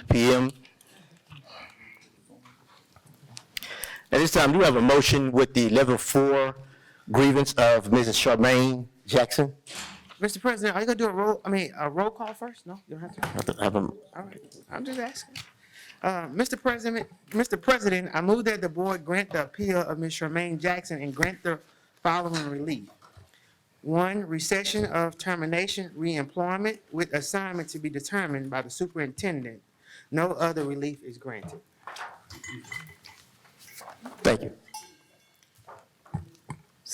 p.m. At this time, do we have a motion with the level 4 grievance of Mrs. Charmaine Jackson? Mr. President, are you gonna do a roll call first? No, you don't have to. All right, I'm just asking. Mr. President, I move that the board grant the appeal of Ms. Charmaine Jackson and grant the following relief. 1, recession of termination, reemployment with assignment to be determined by the superintendent. No other relief is granted. Thank you.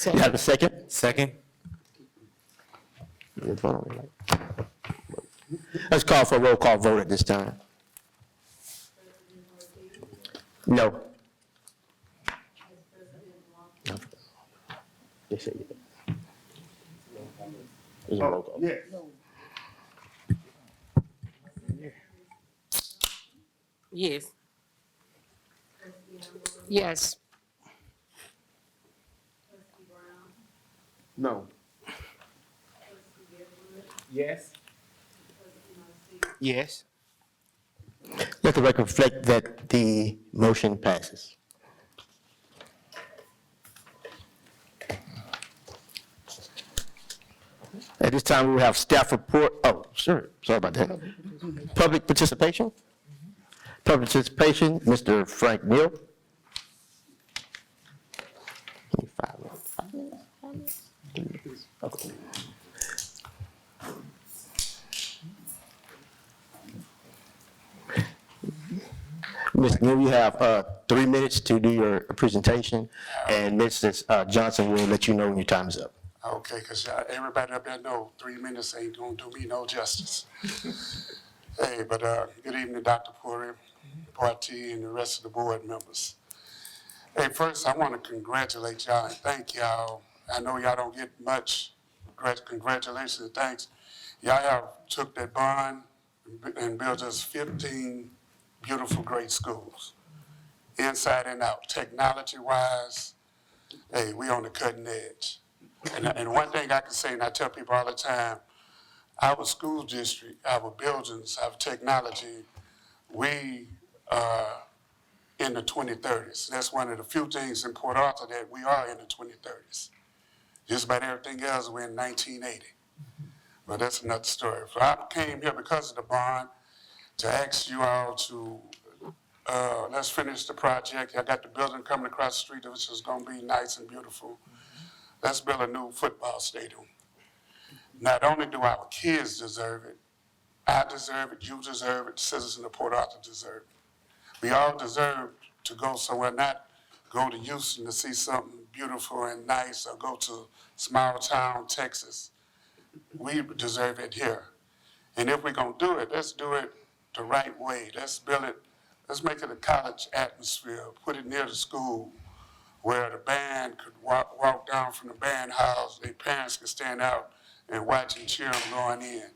You have a second? Second. Let's call for a roll call vote at this time. No. There's a roll call. Yeah. Yes. Yes. No. Yes. Yes. Let the record reflect that the motion passes. At this time, we will have staff report. Oh, sure. Sorry about that. Public participation. Public participation, Mr. Frank Neal. Okay. Ms. Neal, you have 3 minutes to do your presentation, and Mrs. Johnson will let you know when your time is up. Okay, because everybody up there know 3 minutes ain't gonna do me no justice. Hey, but good evening, Dr. Puri, Party, and the rest of the board members. Hey, first, I want to congratulate y'all and thank y'all. I know y'all don't get much congratulations and thanks. Y'all have took that bond and built us 15 beautiful, great schools, inside and out, technology-wise. Hey, we on the cutting edge. And one thing I can say, and I tell people all the time, our school district, our buildings, our technology, we are in the 2030s. That's one of the few things in Port Arthur that we are in the 2030s. Just about everything else, we're in 1980. But that's another story. So I came here because of the bond to ask you all to, let's finish the project. I got the building coming across the street, which is gonna be nice and beautiful. Let's build a new football stadium. Not only do our kids deserve it, I deserve it, you deserve it, the citizens of Port Arthur deserve it. We all deserve to go somewhere, not go to Houston to see something beautiful and nice, or go to small town Texas. We deserve it here. And if we're gonna do it, let's do it the right way. Let's build it, let's make it a college atmosphere, put it near the school where the band could walk down from the band house, their parents could stand out and watch and cheer them going in.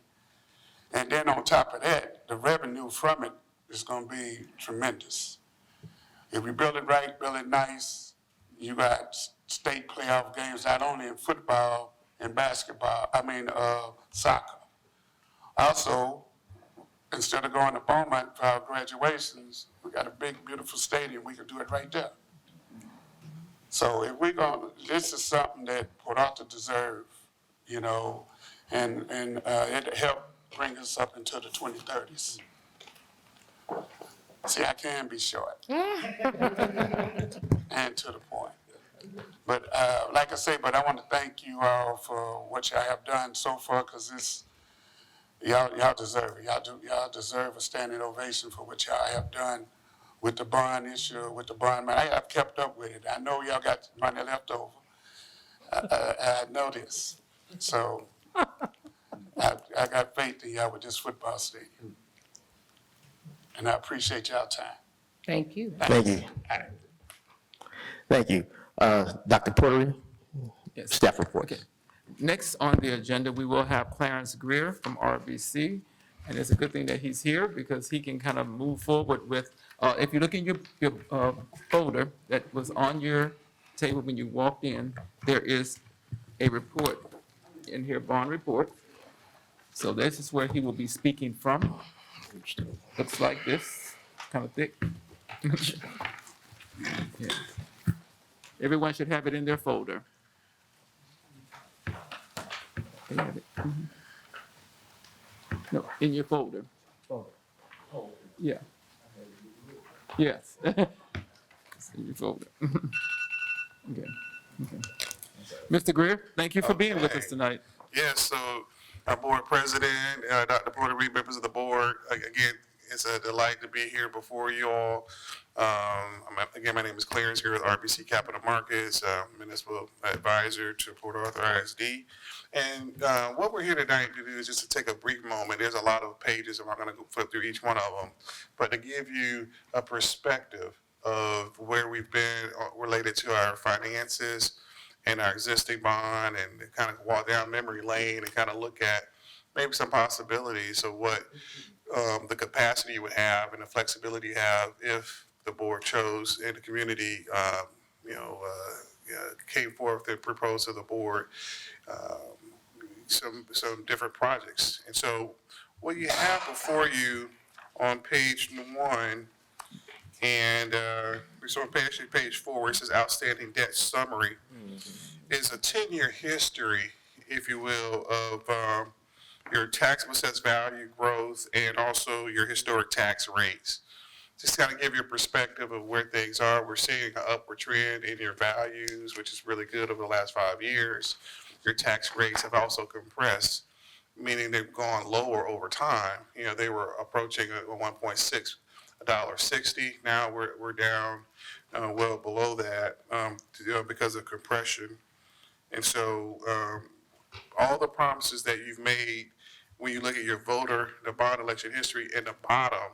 And then on top of that, the revenue from it is gonna be tremendous. If we build it right, build it nice, you got state playoff games, not only in football and basketball, soccer. Also, instead of going to Beaumont for our graduations, we got a big, beautiful stadium, we could do it right there. So if we're going, this is something that Port Arthur deserves, you know, and it'll help bring us up into the 2030s. See, I can be short and to the point. But like I say, but I want to thank you all for what y'all have done so far, because this, y'all deserve it. Y'all deserve a standing ovation for what y'all have done with the bond issue, with the bond money. I've kept up with it. I know y'all got money left over. I know this. So I got faith in y'all with this football stadium. And I appreciate y'all time. Thank you. Thank you. Thank you. Dr. Portery, Yes. staff report. Okay. Next on the agenda, we will have Clarence Greer from RBC. And it's a good thing that he's here because he can kind of move forward with, if you look in your folder that was on your table when you walked in, there is a report in here, bond report. So this is where he will be speaking from. Looks like this, kind of thick. Yeah. Everyone should have it in their folder. They have it. Mhm. No, in your folder. Yeah. Yes. It's in your folder. Okay. Okay. Mr. Greer, thank you for being with us Okay. tonight. Yes, so our board president, Dr. Porter Reed, members of the board, again, it's a delight to be here before you all. Again, my name is Clarence here with RBC Capital Markets, municipal advisor to Port Arthur ISD. And what we're here tonight to do is just to take a brief moment. There's a lot of pages, and I'm going to flip through each one of them, but to give you a perspective of where we've been related to our finances and our existing bond, and kind of walk down memory lane and kind of look at maybe some possibilities of what the capacity you would have and the flexibility you have if the board chose and the community, came forth and proposed to the board some different projects. And so what you have before you on page 1, and so on page 4, where it says outstanding debt summary, is a 10-year history, if you will, of your taxable assessed value growth and also your historic tax rates. Just kind of give you a perspective of where things are. We're seeing an upward trend in your values, which is really good over the last 5 years. Your tax rates have also compressed, meaning they've gone lower over time. You know, they were approaching a 1.6, $1.60. Now we're down well below that because of compression. And so all the promises that you've made, when you look at your the bond election history in the bottom,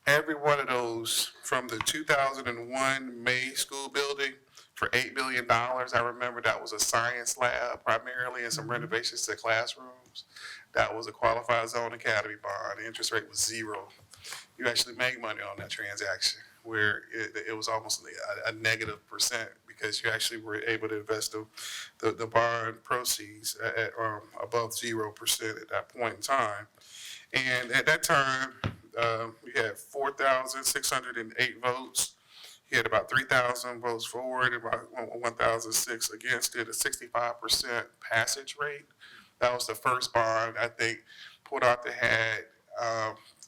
every one of those from the 2001 May school building for $8 billion, I remember that was a science lab primarily and some renovations to classrooms. That was a qualified zone academy bond. The interest rate was 0. You actually made money on that transaction, where it was almost a negative percent, because you actually were able to invest the bond proceeds at above 0% at that point in time. And at that time, we had 4,608 votes. He had about 3,000 votes for it, about 1,006 against it, a 65% passage rate. That was the first bond. I think Port Arthur had,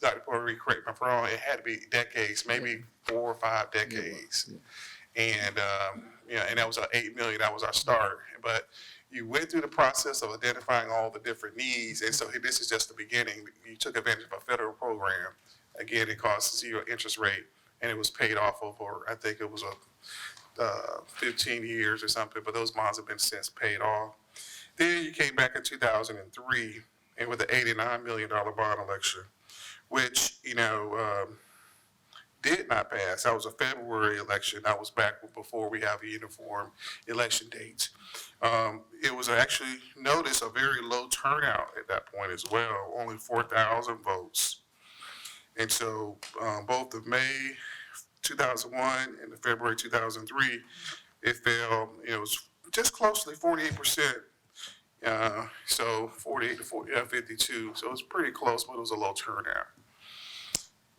Dr. Porter Reed, correct me if I'm wrong, it had to be decades, maybe 4 or 5 decades. And, and that was our $8 million, that was our start. But you went through the process of identifying all the different needs, and so this is just the beginning. You took advantage of a federal program. Again, it cost 0 interest rate, and it was paid off over, I think it was 15 years or something, but those bonds have been since paid off. Then you came back in 2003, and with the $89 million bond election, which, did not pass. That was a February election. That was back before we have a uniform election date. It was actually, notice, a very low turnout at that point as well, only 4,000 votes. And so both the May 2001 and the February 2003, it fell, it was just closely 48%. So 48 to 52. So it was pretty close, but it was a low turnout.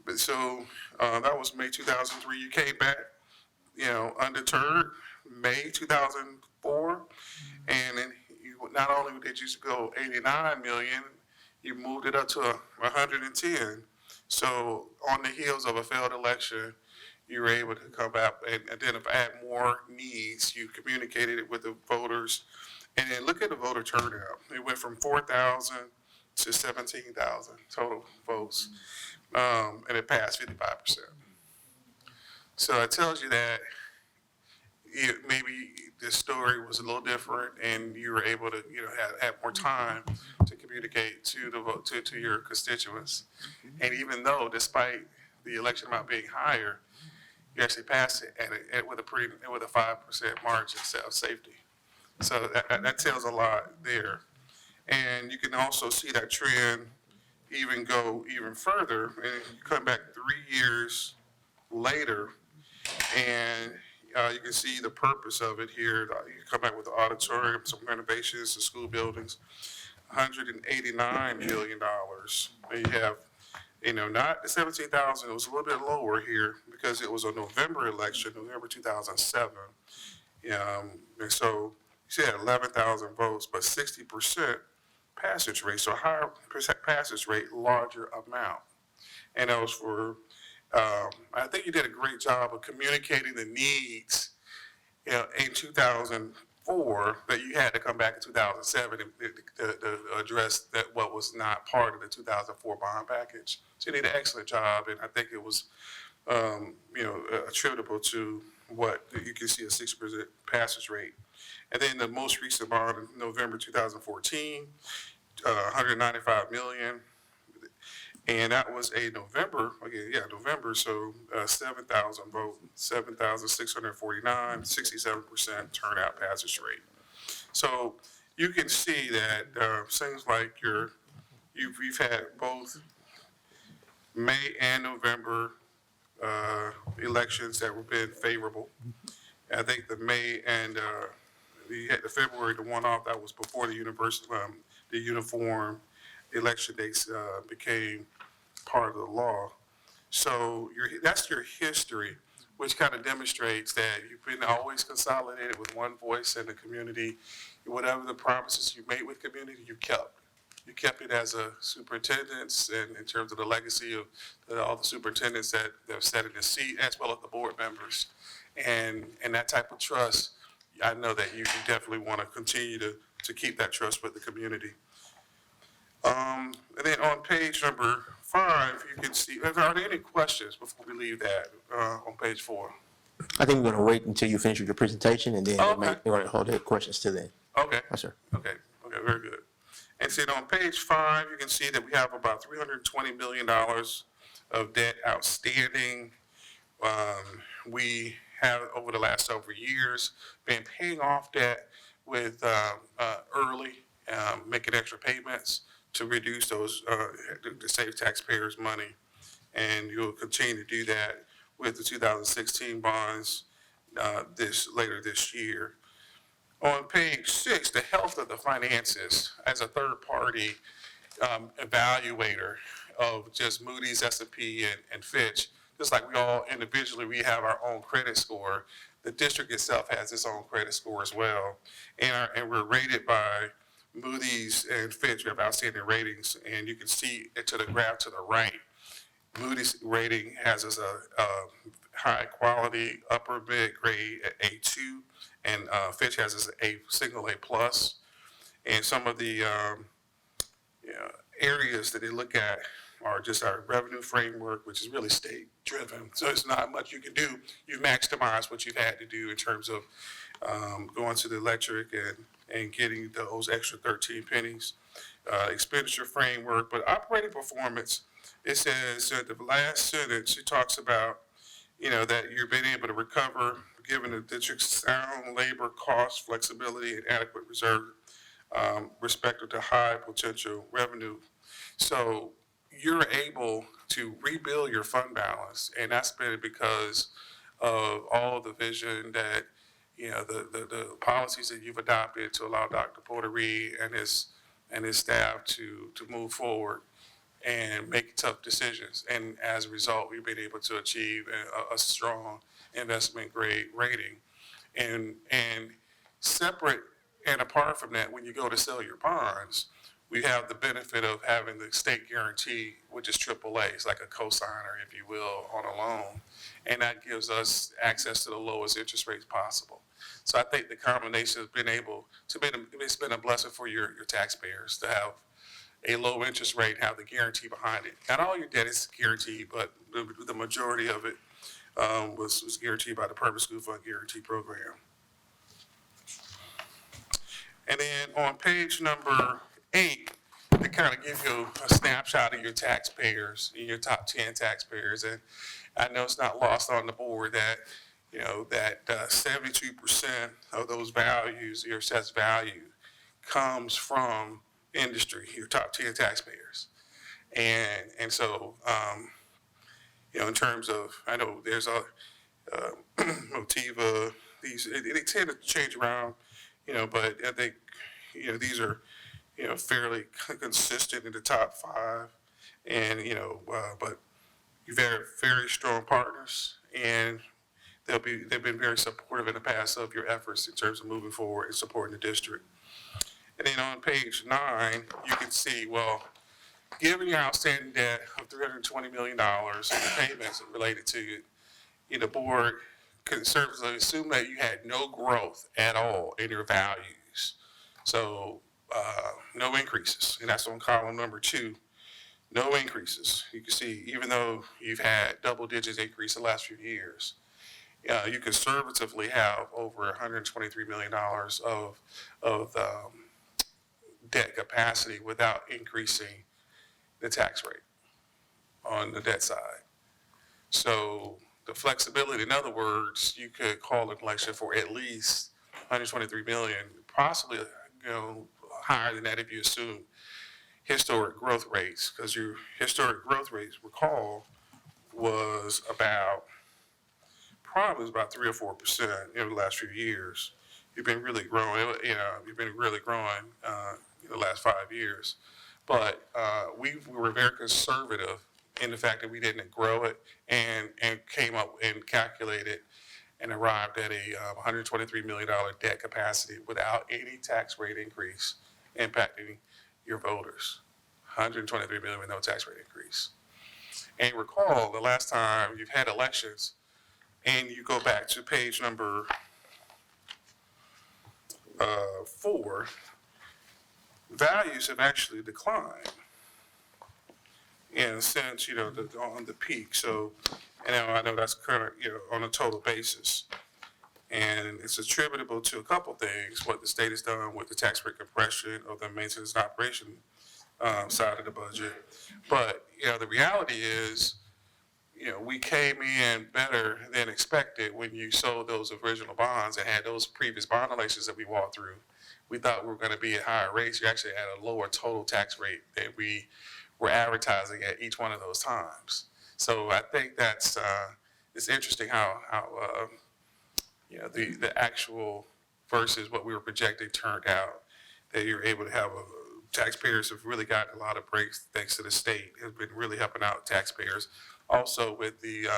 But so that was May 2003. You came back, undeterred, May 2004. And then not only did you go 89 million, you moved it up to 110. So on the heels of a failed election, you were able to come back and identify, add more needs. You communicated it with the voters. And then look at the voter turnout. It went from 4,000 to 17,000 total votes. And it passed 55%. So it tells you that maybe the story was a little different, and you were able to, have more time to communicate to the vote to your constituents. And even though, despite the election amount being higher, you actually passed it with a 5% margin of safety. So that tells a lot there. And you can also see that trend even go even further, and you come back 3 years later, and you can see the purpose of it here. You come back with the auditorium, some renovations, the school buildings, $189 million. And you have Not the 17,000, it was a little bit lower here because it was a November election, November 2007. And so she had 11,000 votes, but 60% passage rate, so higher passage rate, larger amount. And that was for, I think you did a great job of communicating the needs, in 2004 that you had to come back in 2007 to address that what was not part of the 2004 bond package. So you did an excellent job, and I think it was, attributable to what you can see a 60% passage rate. And then the most recent bond in November 2014, 195 million. And that was a November, November, so 7,000 vote, 7,649, 67% turnout passage rate. So you can see that seems like you've had both May and November elections that were been favorable. I think the May and you had the February, the one-off, that was before the uniform election dates became part of the law. So that's your history, which kind of demonstrates that you've been always consolidated with one voice in the community. Whatever the promises you made with community, you kept. You kept it as a superintendent, and in terms of the legacy of all the superintendents that have sat in the seat, as well as the board members. And that type of trust, I know that you definitely want to continue to keep that trust with the community. And then on page number 5, you can see, are there any questions before we leave that on page 4? I think we're going to wait until you finish with your presentation, and then Okay. we're going to hold the questions till then. Okay. Yes, sir. Okay, very good. And then on page 5, you can see that we have about $320 million of debt outstanding. We have, over the last several years, been paying off debt with early, making extra payments to reduce those, to save taxpayers money. And you'll continue to do that with the 2016 bonds later this year. On page 6, the health of the finances as a third-party evaluator of just Moody's, S&P, and Fitch. Just like we all individually, we have our own credit score. The district itself has its own credit score as well. And we're rated by Moody's and Fitch. We have outstanding ratings, and you can see it to the graph to the right. Moody's rating has us a high quality upper mid grade at A2, and Fitch has us a single A plus. And some of the areas that they look at are just our revenue framework, which is really state driven. So it's not much you can do. You've maximized what you've had to do in terms of going to the electric and getting those extra 13 pennies. Expenditure framework, but operating performance, it says at the last sentence, it talks about, that you've been able to recover given the district's sound labor cost, flexibility, and adequate reserve, respective to high potential revenue. So you're able to rebuild your fund balance, and that's been because of all the vision that, the policies that you've adopted to allow Dr. Porter Reed and his staff to move forward and make tough decisions. And as a result, we've been able to achieve a strong investment grade rating. And separate and apart from that, when you go to sell your bonds, we have the benefit of having the state guarantee, which is AAA. It's like a cosigner, if you will, on a loan. And that gives us access to the lowest interest rates possible. So I think the combination has been it's been a blessing for your taxpayers to have a low interest rate, have the guarantee behind it. Not all your debt is guaranteed, but the majority of it was guaranteed by the Public School Fund Guarantee Program. And then on page number 8, to kind of give you a snapshot of your taxpayers, your top 10 taxpayers. And I know it's not lost on the board that, that 72% of those values, your assessed value, comes from industry, your top 10 taxpayers. And so, in terms of, I know there's a Motiva, they tend to change around, but I think, these are, fairly consistent in the top 5. And, but you've had very strong partners, and they've been very supportive in the past of your efforts in terms of moving forward and supporting the district. And then on page 9, you can see, well, given your outstanding debt of $320 million and the payments related to it, the board conservatively assumed that you had no growth at all in your values. So no increases, and that's on column number 2. No increases. You can see, even though you've had double digits increase the last few years, you conservatively have over $123 million of debt capacity without increasing the tax rate on the debt side. So the flexibility, in other words, you could call an election for at least 123 million, possibly, higher than that if you assume historic growth rates, because your historic growth rates, recall, was probably about 3 or 4% in the last few years. You've been really growing, the last 5 years. But we were very conservative in the fact that we didn't grow it and came up and calculated and arrived at a $123 million debt capacity without any tax rate increase impacting your voters. $123 million with no tax rate increase. And recall, the last time you've had elections, and you go back to page number 4, values have actually declined in a sense, on the peak. So, I know that's kind of, on a total basis. And it's attributable to a couple things, what the state has done with the tax rate compression of the maintenance and operation side of the budget. But, the reality is, we came in better than expected when you sold those original bonds and had those previous bond elections that we walked through. We thought we were going to be at higher rates. You're actually at a lower total tax rate than we were advertising at each one of those times. So I think that's it's interesting how the actual versus what we were projecting turned out. That you're able to have taxpayers have really gotten a lot of breaks thanks to the state. Has been really helping out taxpayers. Also with the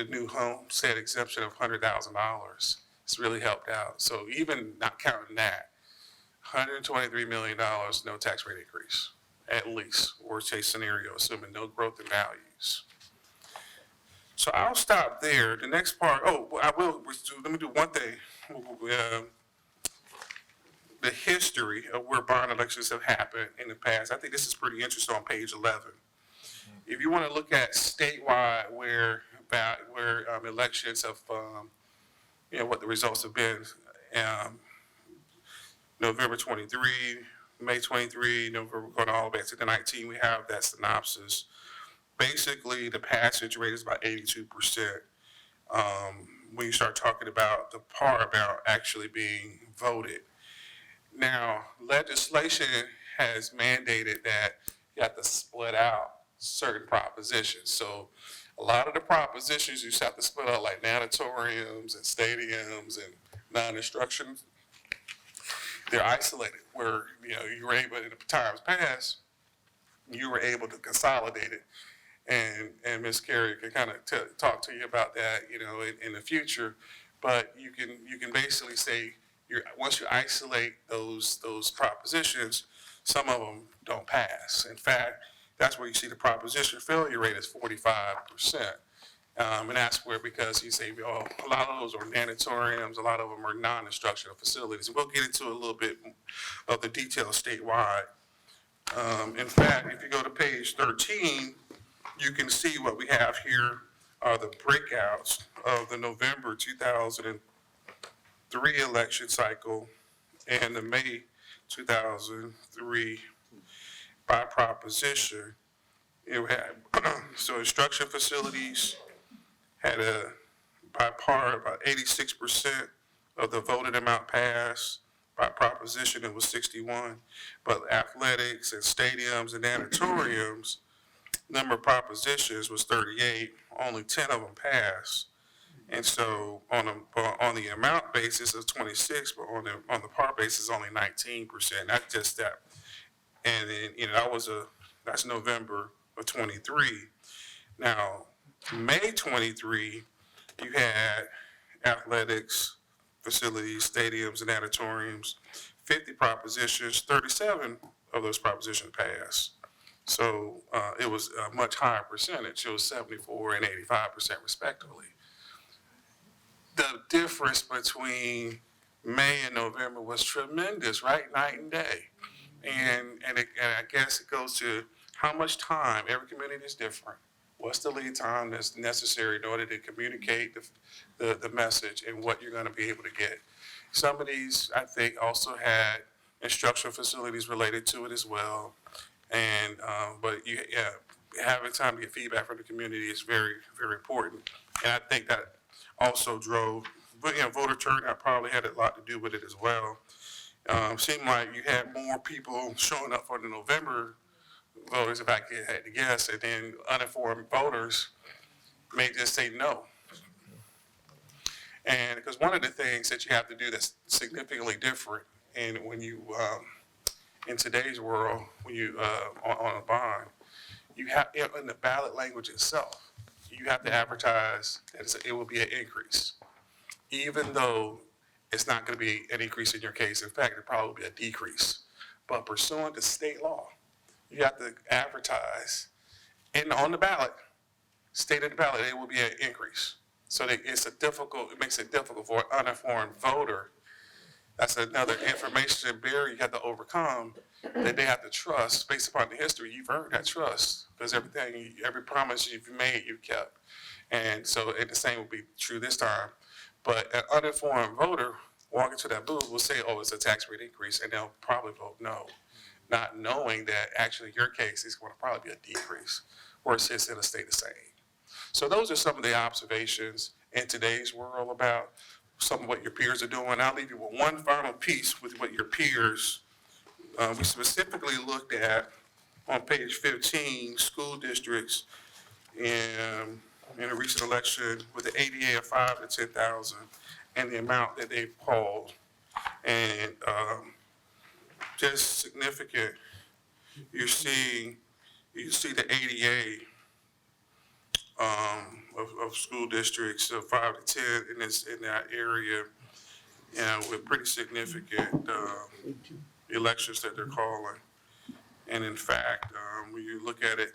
new homestead exemption of $100,000, it's really helped out. So even not counting that, $123 million, no tax rate increase, at least, worst case scenario, assuming no growth in values. So I'll stop there. The next part, let me do one thing. The history of where bond elections have happened in the past. I think this is pretty interesting on page 11. If you want to look at statewide where elections have, what the results have been, November 23, May 23, November going all the way to the 19, we have that synopsis. Basically, the passage rate is about 82%. When you start talking about the part about actually being voted. Now, legislation has mandated that you have to split out certain propositions. So a lot of the propositions you have to split out, like natatoriums and stadiums and non-instruction, they're isolated where, you were able, in the times past, you were able to consolidate it. And Ms. Carey can kind of talk to you about that, in the future. But you can basically say, once you isolate those propositions, some of them don't pass. In fact, that's where you see the proposition failure rate is 45%. And that's where, because you say, a lot of those are natatoriums, a lot of them are non-instructional facilities. And we'll get into a little bit of the details statewide. In fact, if you go to page 13, you can see what we have here are the breakouts of the November 2003 election cycle and the May 2003 by proposition. It had, so instruction facilities had by par about 86% of the voted amount passed. By proposition, it was 61. But athletics and stadiums and natatoriums, number of propositions was 38. Only 10 of them passed. And so on the amount basis of 26, but on the par basis only 19%. That's just that. And then, that's November of 23. Now, May 23, you had athletics, facilities, stadiums, and auditoriums, 50 propositions, 37 of those propositions passed. So it was a much higher percentage. It was 74 and 85% respectively. The difference between May and November was tremendous, right? Night and day. And I guess it goes to how much time, every community is different. What's the lead time that's necessary in order to communicate the message and what you're going to be able to get? Some of these, I think, also had instructional facilities related to it as well. And, but having time to get feedback from the community is very, very important. And I think that also drove, but voter turnout probably had a lot to do with it as well. Seemed like you had more people showing up for the November voters, if I had to guess, and then uninformed voters may just say no. And because one of the things that you have to do that's significantly different, and when you, in today's world, when you, on a bond, you have, in the ballot language itself, you have to advertise that it will be an increase, even though it's not going to be an increase in your case. In fact, it'll probably be a decrease. But pursuant to state law, you have to advertise, and on the ballot, state in the ballot, it will be an increase. So that it makes it difficult for an uninformed voter. That's another information barrier you have to overcome, that they have to trust based upon the history. You've earned that trust because every promise you've made, you've kept. And so the same will be true this time. But an uninformed voter walking to that booth will say, oh, it's a tax rate increase, and they'll probably vote no, not knowing that actually your case is going to probably be a decrease, whereas it's going to stay the same. So those are some of the observations in today's world about some of what your peers are doing. I'll leave you with one final piece with what your peers, we specifically looked at on page 15, school districts in a recent election with the ADA of 5 to 10,000 and the amount that they've called. And just significant, you see the ADA of school districts of 5 to 10 in that area, with pretty significant elections that they're calling. And in fact, when you look at it,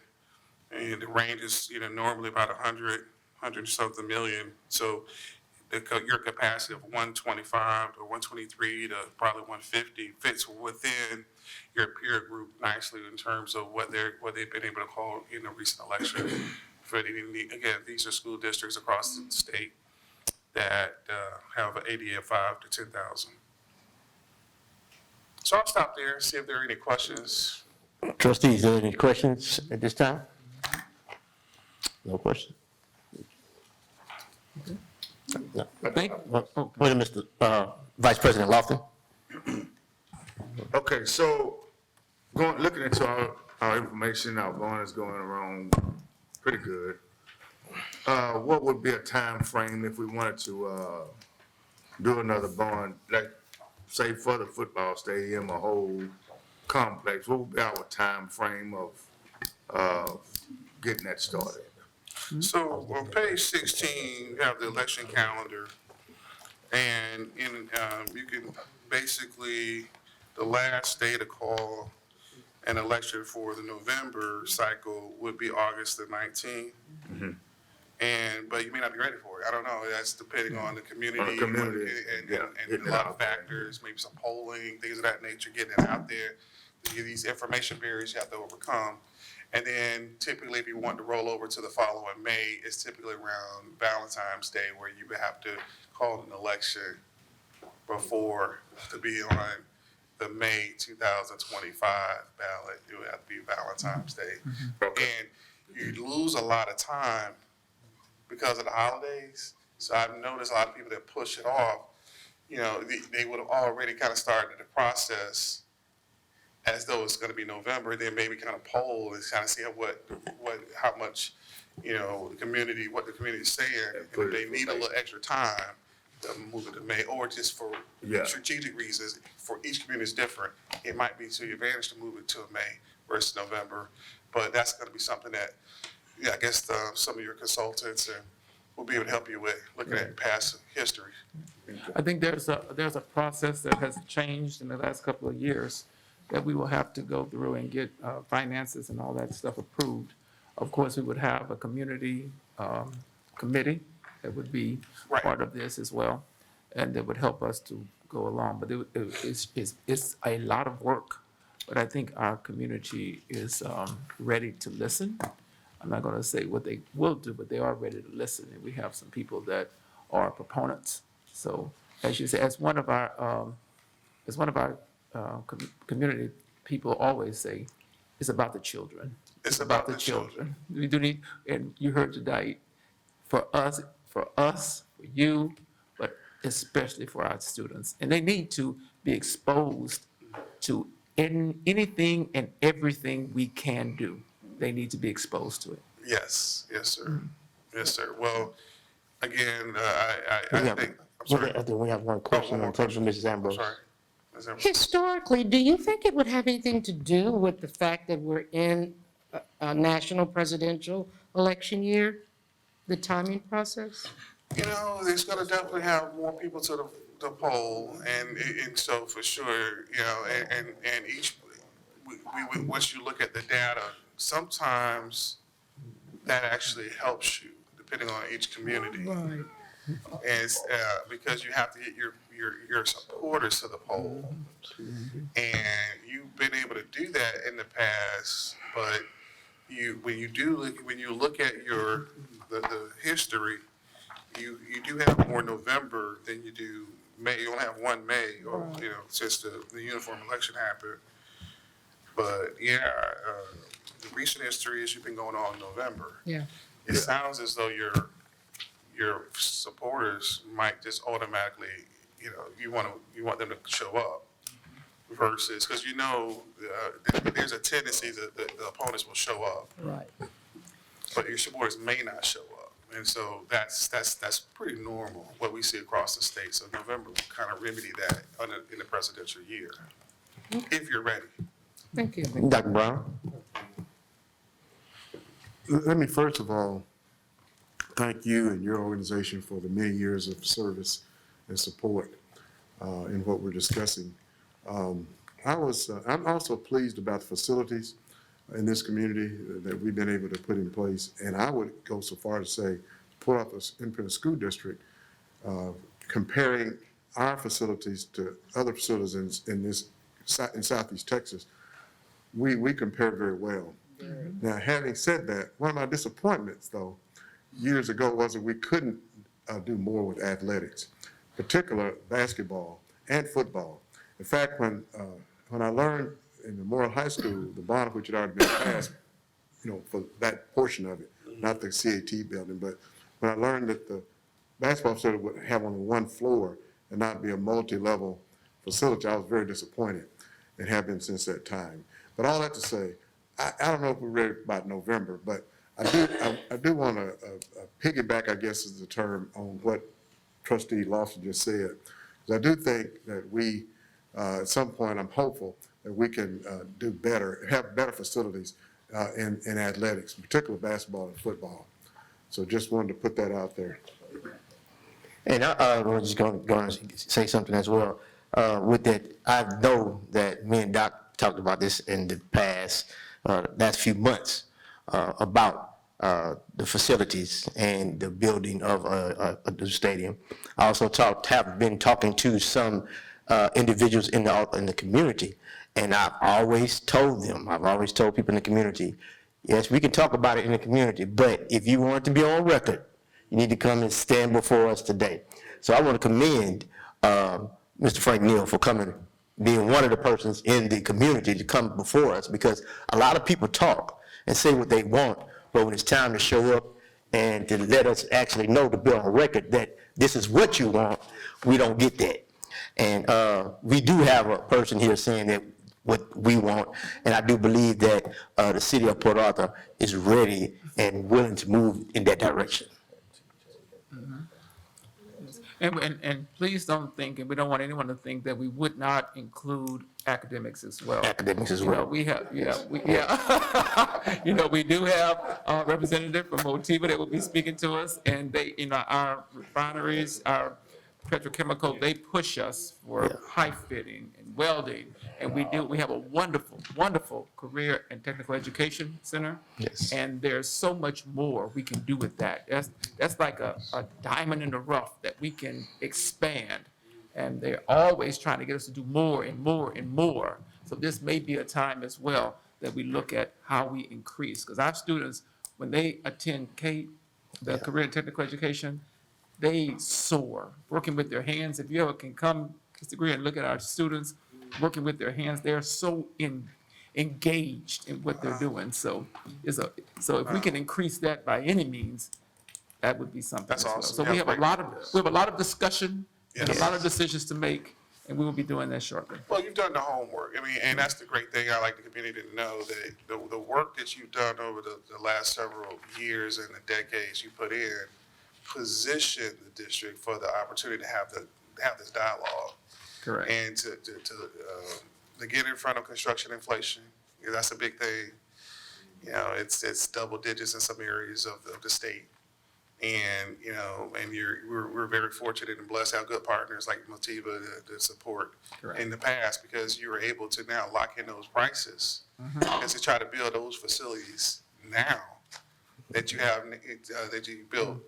and the range is normally about 100 something million. So your capacity of 125 or 123 to probably 150 fits within your peer group nicely in terms of what they've been able to call in a recent election. Again, these are school districts across the state that have an ADA of 5 to 10,000. So I'll stop there and see if there are any questions. Trustees, are there any questions at this time? No question? No. Thank, Wait a minute, Mr. Vice President Lofton. Okay, so looking into our information, our bond is going around pretty good. What would be a time frame if we wanted to do another bond, like say for the football stadium, a whole complex? What would be our time frame of getting that started? So on page 16, you have the election calendar, and you can basically, the last day to call an election for the November cycle would be August the 19th. Mm-hmm. But you may not be ready for it. I don't know. That's depending on the community, and a lot of factors, maybe some polling, things of that nature, getting it out there. These information barriers you have to overcome. And then typically if you want to roll over to the following May, it's typically around Valentine's Day where you would have to call an election before to be on the May 2025 ballot. It would have to be Valentine's Day. Okay. And you lose a lot of time because of the holidays. So I've noticed a lot of people that push it off, they would have already kind of started the process as though it's going to be November, then maybe kind of poll and kind of see how much, the community is saying. And if they need a little extra time to move it to May, or just for strategic reasons, for each community is different. It might be to your advantage to move it to May versus November. But that's gonna be something that, yeah, I guess, some of your consultants will be able to help you with, looking at past history. I think there's a process that has changed in the last couple of years that we will have to go through and get finances and all that stuff approved. Of course, we would have a community committee that would be Right. part of this as well, and that would help us to go along. But it's a lot of work, but I think our community is ready to listen. I'm not going to say what they will do, but they are ready to listen, and we have some people that are proponents. So, as you say, as one of our community people always say, it's about the children. It's about the children. We do need, and you heard tonight, for us, for you, but especially for our students. And they need to be exposed to anything and everything we can do. They need to be exposed to it. Yes, yes, sir. Yes, sir. Well, again, We I have- think, I'm sorry. I think we have one question more on tape from Mrs. I'm Ambrose. sorry. Ms. Ambrose. Historically, do you think it would have anything to do with the fact that we're in a national presidential election year? The timing process? You know, it's gonna definitely have more people to the poll, and so for sure, you know, and each, once you look at the data, sometimes that actually helps you, depending on each community. Right. And it's, because you have to get your supporters to the poll. And you've been able to do that in the past, but when you look at the history, you do have more November than you do May. You only have one May, or, you know, since the uniform election happened. But yeah, the recent history has been going on in November. Yeah. It sounds as though your supporters might just automatically, you know, you want them to show up versus, because you know, there's a tendency that the opponents will show up, Right. but your supporters may not show up. And so that's pretty normal, what we see across the state. So November will kind of remedy that in the presidential year, if you're ready. Thank you. Dr. Brown? Let me first of all thank you and your organization for the many years of service and support in what we're discussing. I'm also pleased about the facilities in this community that we've been able to put in place. And I would go so far to say, pull out the Independent School District, comparing our facilities to other facilities in Southeast Texas, we compare very well. Now, having said that, one of my disappointments, though, years ago was that we couldn't do more with athletics, particular basketball and football. In fact, when I learned in Memorial High School, the bond which had already been passed, you know, for that portion of it, not the CAT building, but when I learned that the basketball facility would have only one floor and not be a multi-level facility, I was very disappointed, and have been since that time. But all that to say, I don't know if we're ready about November, but I do want to piggyback, I guess is the term, on what Trustee Lawson just said. Because I do think that we, at some point, I'm hopeful that we can do better, have better facilities in athletics, particularly basketball and football. So just wanted to put that out there. And I was just going to say something as well. With that, I know that me and Doc talked about this in the past few months about the facilities and the building of the stadium. I also have been talking to some individuals in the community, and I've always told people in the community, yes, we can talk about it in the community, but if you want it to be on record, you need to come and stand before us today. So I want to commend Mr. Frank Neal for being one of the persons in the community to come before us, because a lot of people talk and say what they want, but when it's time to show up and to let us actually know, to be on record that this is what you want, we don't get that. And we do have a person here saying that what we want, and I do believe that the city of Port Arthur is ready and willing to move in that direction. And please don't think, and we don't want anyone to think that we would not include academics as well. Academics as You know, well. we have, we do have a representative from Motiva that will be speaking to us, and they, our refineries, our petrochemical, they push us for pipe fitting and welding, and we have a wonderful, wonderful career and technical education center. Yes. And there's so much more we can do with that. That's like a diamond in the rough that we can expand. And they're always trying to get us to do more and more and more. So this may be a time as well that we look at how we increase. Because our students, when they attend the career and technical education, they soar, working with their hands. If you ever can come, disagree, and look at our students working with their hands, they're so engaged in what they're doing. So if we can increase that by any means, that would be something. That's as well. awesome. So Yeah, we have a great. lot of discussion and a Yes. lot of decisions to make, and we will be doing that shortly. Well, you've done the homework. I mean, and that's the great thing. I like the community to know that the work that you've done over the last several years and the decades you put in position the district for the opportunity to have this dialogue Correct. and to get in front of construction inflation. Yeah, that's a big thing. You know, it's double digits in some areas of the state. And, we're very fortunate and blessed to have good partners like Motiva to support Correct. in the past, because you were able to now lock in those prices and to try to build those facilities now that you have, that you built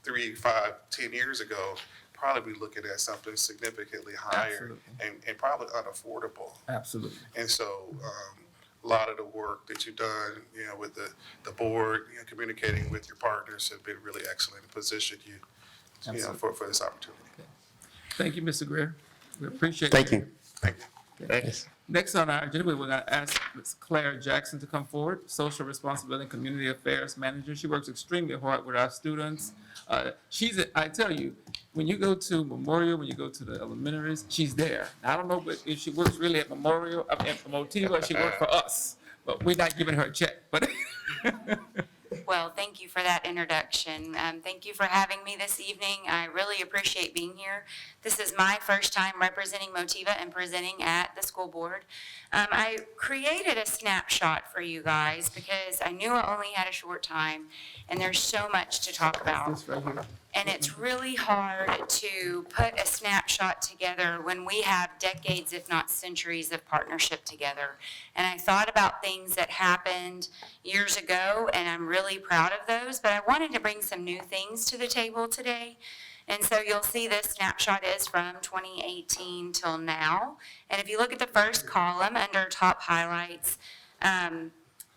3, 5, 10 years ago, probably be looking at something significantly higher and probably unaffordable. Absolutely. And so, a lot of the work that you've done, with the board, communicating with your partners have been really excellent and positioned you, Absolutely. for this opportunity. Thank you, Mr. Greer. We appreciate it. Thank you. Thank you. Yes. Next on our agenda, we're going to ask Ms. Claire Jackson to come forward, Social Responsibility and Community Affairs Manager. She works extremely hard with our students. I tell you, when you go to Memorial, when you go to the elementaries, she's there. I don't know if she works really at Memorial, at Motiva, she works for us, but we're not giving her a check. But Well, thank you for that introduction. Thank you for having me this evening. I really appreciate being here. This is my first time representing Motiva and presenting at the school board. I created a snapshot for you guys because I knew I only had a short time and there's so much to talk about. this right here. And it's really hard to put a snapshot together when we have decades, if not centuries, of partnership together. And I thought about things that happened years ago, and I'm really proud of those, but I wanted to bring some new things to the table today. And so you'll see this snapshot is from 2018 till now. And if you look at the first column under top highlights,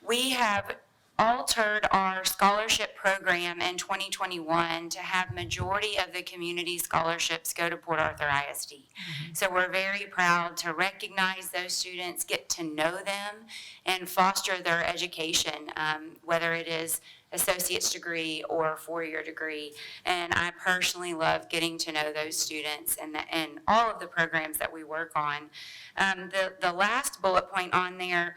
we have altered our scholarship program in 2021 to have majority of the community scholarships go to Port Arthur ISD. So we're very proud to recognize those students, get to know them, and foster their education, whether it is associate's degree or four-year degree. And I personally love getting to know those students and all of the programs that we work on. The last bullet point on there,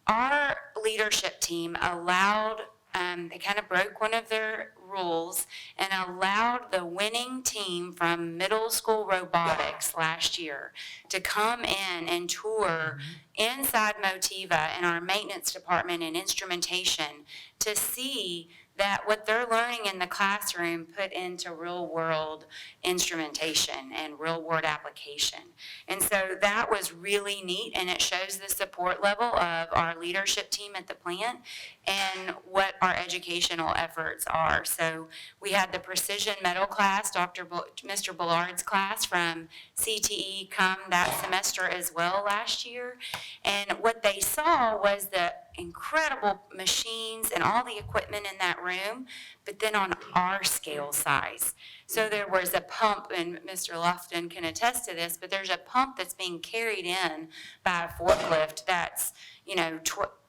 our leadership team allowed, they kind of broke one of their rules and allowed the winning team from middle school robotics last year to come in and tour inside Motiva in our maintenance department and instrumentation to see that what they're learning in the classroom put into real world instrumentation and real world application. And so that was really neat, and it shows the support level of our leadership team at the plant and what our educational efforts are. So we had the precision metal class, Mr. Bullard's class from CTE come that semester as well last year. And what they saw was the incredible machines and all the equipment in that room, but then on our scale size. So there was a pump, and Mr. Lofton can attest to this, but there's a pump that's being carried in by a forklift that's,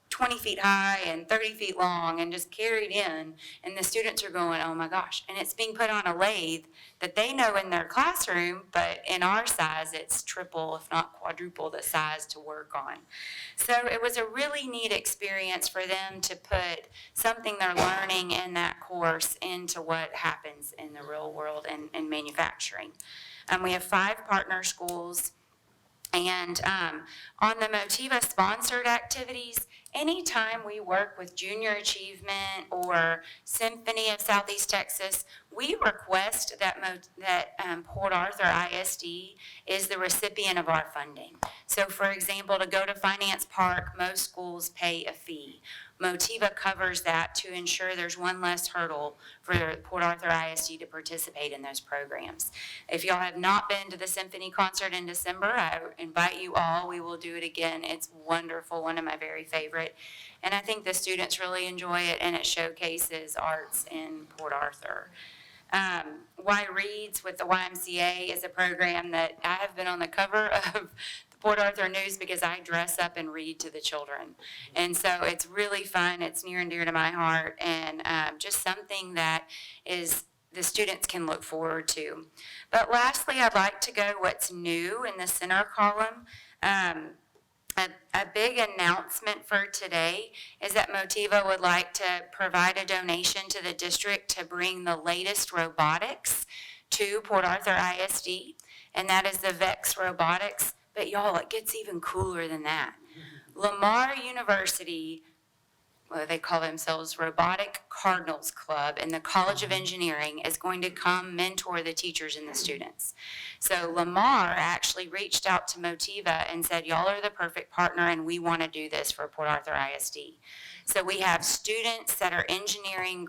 20 feet high and 30 feet long and just carried in. And the students are going, oh my gosh. And it's being put on a lathe that they know in their classroom, but in our size, it's triple, if not quadruple the size to work on. So it was a really neat experience for them to put something they're learning in that course into what happens in the real world and manufacturing. We have 5 partner schools. And on the Motiva sponsored activities, anytime we work with Junior Achievement or Symphony of Southeast Texas, we request that Port Arthur ISD is the recipient of our funding. So for example, to go to Finance Park, most schools pay a fee. Motiva covers that to ensure there's one less hurdle for Port Arthur ISD to participate in those programs. If y'all have not been to the symphony concert in December, I invite you all. We will do it again. It's wonderful, one of my very favorite. And I think the students really enjoy it, and it showcases arts in Port Arthur. Y Reads with the YMCA is a program that I have been on the cover of the Port Arthur News because I dress up and read to the children. And so it's really fun. It's near and dear to my heart, and just something that is the students can look forward to. But lastly, I'd like to go what's new in the center column. A big announcement for today is that Motiva would like to provide a donation to the district to bring the latest robotics to Port Arthur ISD, and that is the VEX robotics. But y'all, it gets even cooler than that. Lamar University, well, they call themselves Robotic Cardinals Club, and the College of Engineering is going to come mentor the teachers and the students. So Lamar actually reached out to Motiva and said, y'all are the perfect partner and we want to do this for Port Arthur ISD. So we have students that are engineering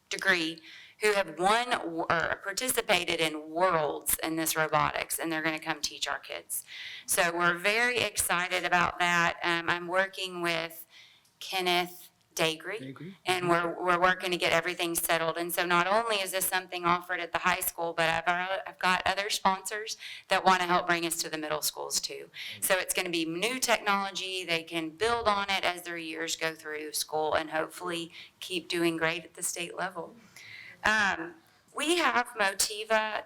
degree who have won or participated in worlds in this robotics, and they're going to come teach our kids. So we're very excited about that. I'm working with Kenneth Dagry, and we're working to get everything settled. And so not only is this something offered at the high school, but I've got other sponsors that want to help bring us to the middle schools too. So it's going to be new technology. They can build on it as their years go through school and hopefully keep doing great at the state level. We have Motiva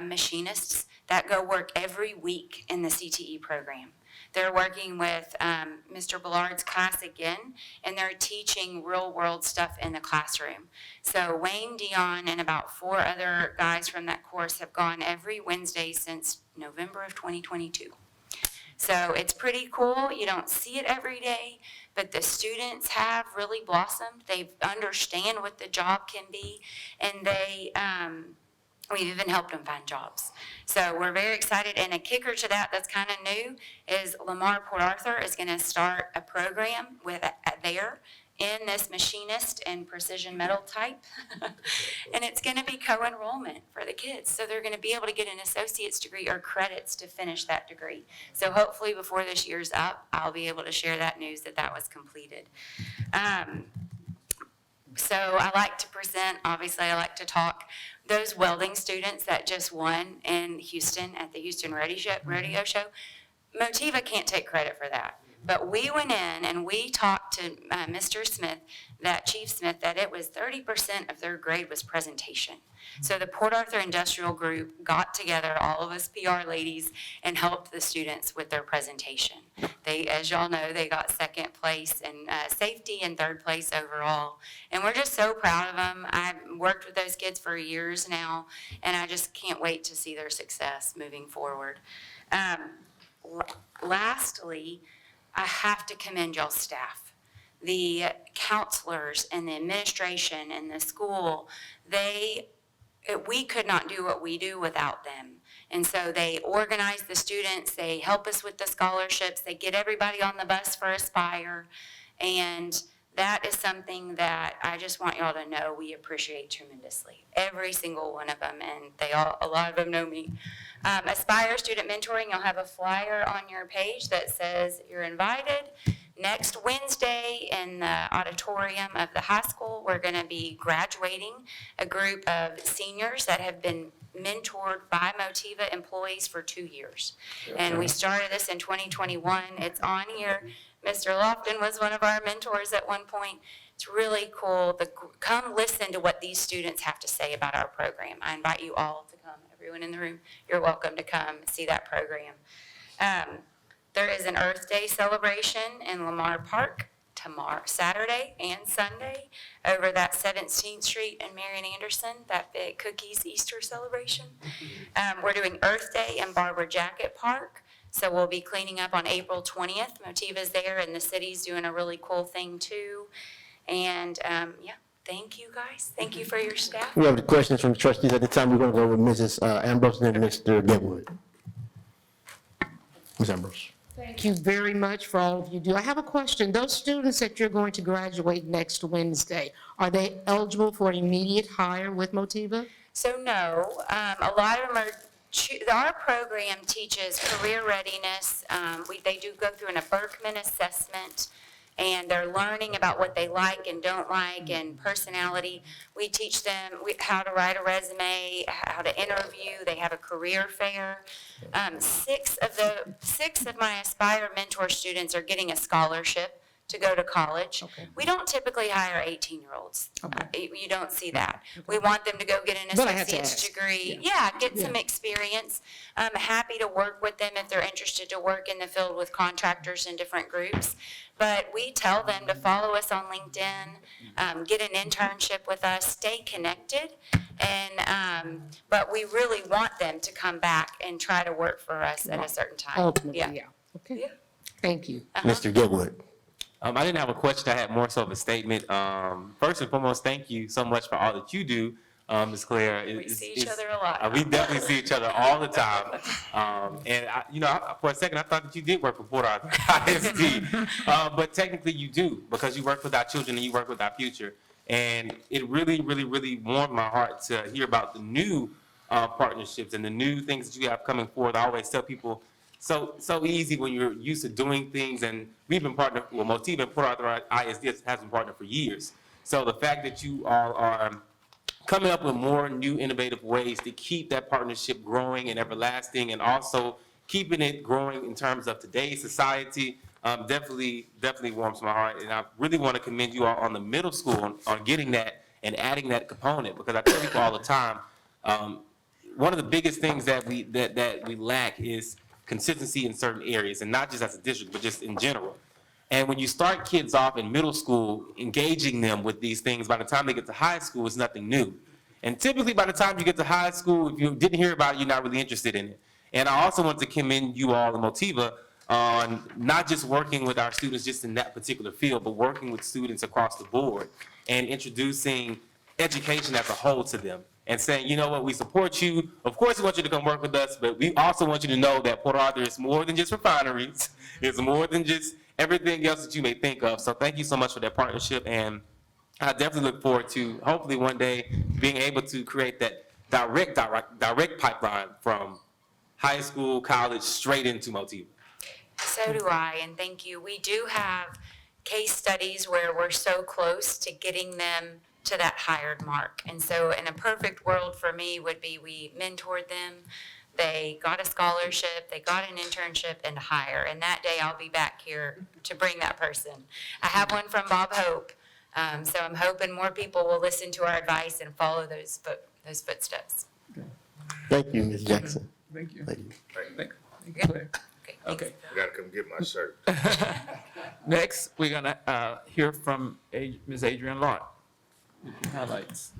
machinists that go work every week in the CTE program. They're working with Mr. Ballard's class again, and they're teaching real-world stuff in the classroom. So Wayne Dion and about 4 other guys from that course have gone every Wednesday since November of 2022. So it's pretty cool. You don't see it every day, but the students have really blossomed. They understand what the job can be, and we've even helped them find jobs. So we're very excited. And a kicker to that that's kind of new is Lamar Port Arthur is going to start a program there in this machinist and precision metal type. And it's going to be co-enrollment for the kids. So they're going to be able to get an associate's degree or credits to finish that degree. So hopefully before this year's up, I'll be able to share that news that was completed. So I like to present, obviously I like to talk, those welding students that just won in Houston at the Houston Rodeo Show. Motiva can't take credit for that. But we went in and we talked to Mr. Smith, Chief Smith, that it was 30% of their grade was presentation. So the Port Arthur Industrial Group got together, all of us PR ladies, and helped the students with their presentation. They, as y'all know, they got 2nd place in safety and 3rd place overall. And we're just so proud of them. I've worked with those kids for years now, and I just can't wait to see their success moving forward. Lastly, I have to commend y'all's staff. The counselors and the administration and the school, we could not do what we do without them. And so they organize the students, they help us with the scholarships, they get everybody on the bus for Aspire, and that is something that I just want y'all to know we appreciate tremendously. Every single one of them, and a lot of them know me. Aspire Student Mentoring, you'll have a flyer on your page that says you're invited. Next Wednesday in the auditorium of the high school, we're going to be graduating a group of seniors that have been mentored by Motiva employees for 2 years. And we started this in 2021. It's on here. Mr. Lofton was one of our mentors at one point. It's really cool. Come listen to what these students have to say about our program. I invite you all to come. Everyone in the room, you're welcome to come see that program. There is an Earth Day celebration in Lamar Park tomorrow, Saturday and Sunday, over that 17th Street and Marion Anderson, that big Cookies Easter celebration. We're doing Earth Day in Barber Jacket Park, so we'll be cleaning up on April 20th. Motiva's there, and the city's doing a really cool thing too. And yeah, thank you guys. Thank you for your staff. We have the questions from the trustees. At the time, we're going to go with Mrs. Ambrose and then Mr. Getwood. Ms. Ambrose. Thank you very much for all of you do. I have a question. Those students that you're going to graduate next Wednesday, are they eligible for immediate hire with Motiva? So no, a lot of them are, our program teaches career readiness. They do go through a Berkman assessment, and they're learning about what they like and don't like and personality. We teach them how to write a resume, how to interview. They have a career fair. Six of my Aspire Mentor students are getting a scholarship to go to college. Okay. We don't typically hire 18-year-olds. You don't see that. We want them to go get an But I had to associate's ask. degree. Yeah, get some experience. I'm happy to work with them if they're interested to work in the field with contractors in different groups. But we tell them to follow us on LinkedIn, get an internship with us, stay connected. And, but we really want them to come back and try to work for us at a certain time. Ultimately, yeah. Okay. Yeah. Thank you. Mr. Getwood. I didn't have a question. I had more so of a statement. First and foremost, thank you so much for all that you do, Ms. Claire. We see each other a lot. We definitely see each other all the time. And for a second, I thought that you did work for Port Arthur ISD, but technically you do, because you work with our children and you work with our future. And it really, really, really warmed my heart to hear about the new partnerships and the new things that you have coming forth. I always tell people, so easy when you're used to doing things, and we've been partnered, well, Motiva and Port Arthur ISD has been partnered for years. So the fact that you all are coming up with more new innovative ways to keep that partnership growing and everlasting, and also keeping it growing in terms of today's society, definitely warms my heart. And I really want to commend you all on the middle school on getting that and adding that component, because I tell people all the time, one of the biggest things that we lack is consistency in certain areas, and not just as a district, but just in general. And when you start kids off in middle school, engaging them with these things, by the time they get to high school, it's nothing new. And typically by the time you get to high school, if you didn't hear about it, you're not really interested in it. And I also want to commend you all in Motiva on not just working with our students just in that particular field, but working with students across the board and introducing education as a whole to them. And saying, you know what, we support you. Of course, we want you to come work with us, but we also want you to know that Port Arthur is more than just refineries. It's more than just everything else that you may think of. So thank you so much for that partnership. And I definitely look forward to hopefully one day being able to create that direct pipeline from high school, college, straight into Motiva. So do I, and thank you. We do have case studies where we're so close to getting them to that hired mark. And so in a perfect world for me would be we mentored them, they got a scholarship, they got an internship and hire. And that day I'll be back here to bring that person. I have one from Bob Hope. So I'm hoping more people will listen to our advice and follow those footsteps. Thank you, Ms. Jackson. Thank you. Thank you. Thank you, Claire. Okay. Okay. I gotta come get my shirt. Next, we're gonna hear from Ms. Adrienne Lott. Highlights.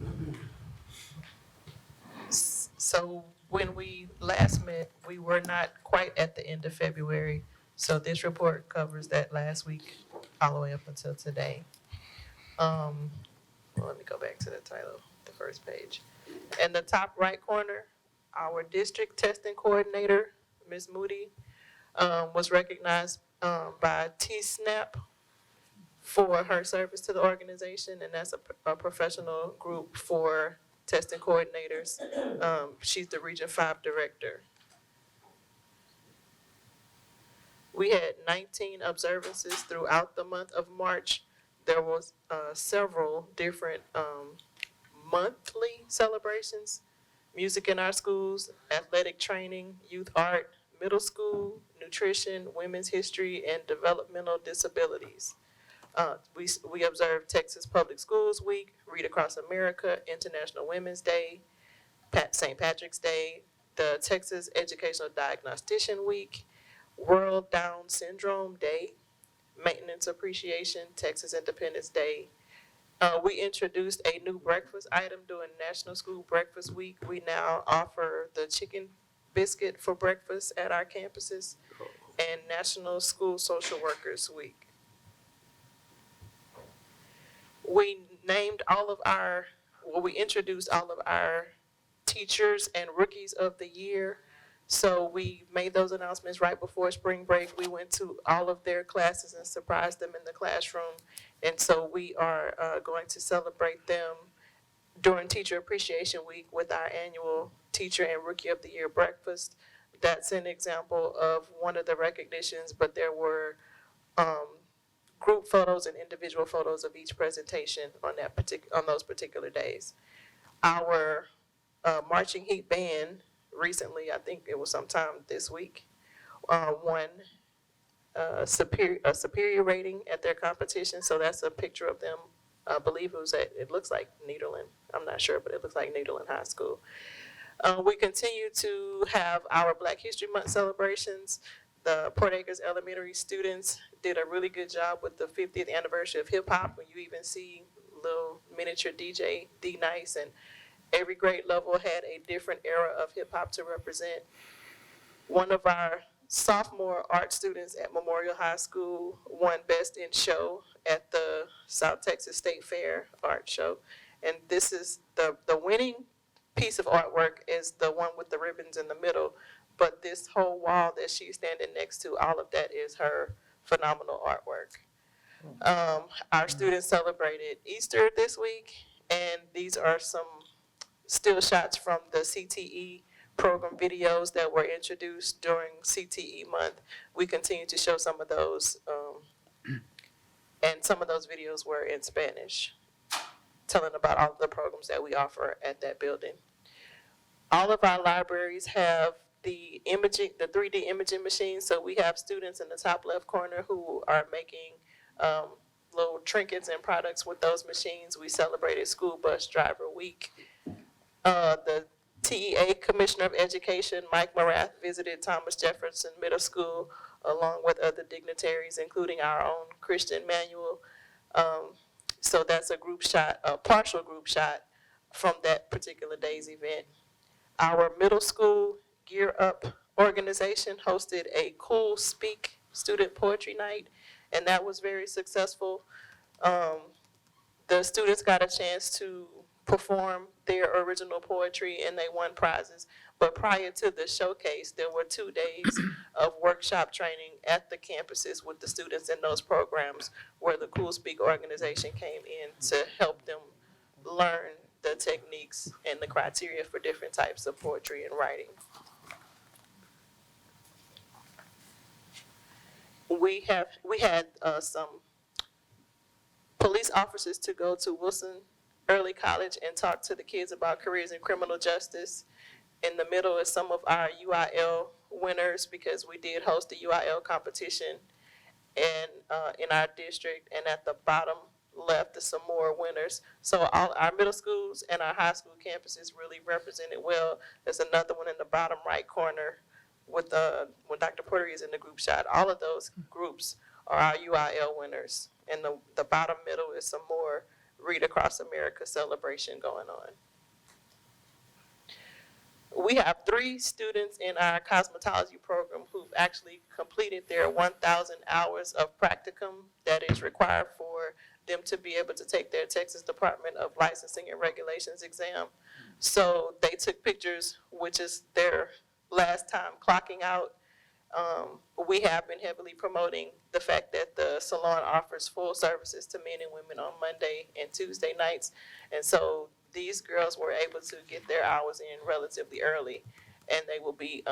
So when we last met, we were not quite at the end of February. So this report covers that last week all the way up until today. Well, let me go back to the title, the first page. In the top right corner, our district testing coordinator, Ms. Moody, was recognized by T-SNAP for her service to the organization, and that's a professional group for testing coordinators. She's the Region 5 director. We had 19 observances throughout the month of March. There was several different monthly celebrations: music in our schools, athletic training, youth art, middle school, nutrition, women's history, and developmental disabilities. We observed Texas Public Schools Week, Read Across America, International Women's Day, St. Patrick's Day, the Texas Educational Diagnostician Week, World Down Syndrome Day, Maintenance Appreciation, Texas Independence Day. We introduced a new breakfast item during National School Breakfast Week. We now offer the chicken biscuit for breakfast at our campuses, and National School Social Workers Week. We introduced all of our teachers and rookies of the year. So we made those announcements right before spring break. We went to all of their classes and surprised them in the classroom. And so we are going to celebrate them during Teacher Appreciation Week with our annual Teacher and Rookie of the Year breakfast. That's an example of one of the recognitions, but there were group photos and individual photos of each presentation on those particular days. Our marching heat band recently, I think it was sometime this week, won a superior rating at their competition. So that's a picture of them. I believe it looks like Nederland. I'm not sure, but it looks like Nederland High School. We continue to have our Black History Month celebrations. The Port Acres Elementary students did a really good job with the 50th anniversary of hip hop, when you even see little miniature DJ D-Nice, and every grade level had a different era of hip hop to represent. One of our sophomore art students at Memorial High School won Best in Show at the South Texas State Fair Art Show. And this is the winning piece of artwork is the one with the ribbons in the middle. But this whole wall that she's standing next to, all of that is her phenomenal artwork. Our students celebrated Easter this week, and these are some still shots from the CTE program videos that were introduced during CTE month. We continue to show some of those, and some of those videos were in Spanish, telling about all of the programs that we offer at that building. All of our libraries have the 3D imaging machines. So we have students in the top left corner who are making little trinkets and products with those machines. We celebrated School Bus Driver Week. The TEA Commissioner of Education, Mike Morath, visited Thomas Jefferson Middle School along with other dignitaries, including our own Christian Manuel. So that's a group shot, a partial group shot from that particular day's event. Our middle school Gear Up organization hosted a Cool Speak student poetry night, and that was very successful. The students got a chance to perform their original poetry and they won prizes. But prior to the showcase, there were 2 days of workshop training at the campuses with the students in those programs, where the Cool Speak organization came in to help them learn the techniques and the criteria for different types of poetry and writing. We had some police officers to go to Wilson Early College and talk to the kids about careers in criminal justice. In the middle is some of our UIL winners, because we did host a UIL competition in our district, and at the bottom left is some more winners. So all our middle schools and our high school campuses really represented well. There's another one in the bottom right corner with when Dr. Porter is in the group shot. All of those groups are our UIL winners. And the bottom middle is some more Read Across America celebration going on. We have 3 students in our cosmetology program who've actually completed their 1,000 hours of practicum that is required for them to be able to take their Texas Department of Licensing and Regulations exam. So they took pictures, which is their last time clocking out. We have been heavily promoting the fact that the salon offers full services to men and women on Monday and Tuesday nights. And so these girls were able to get their hours in relatively early, and they will be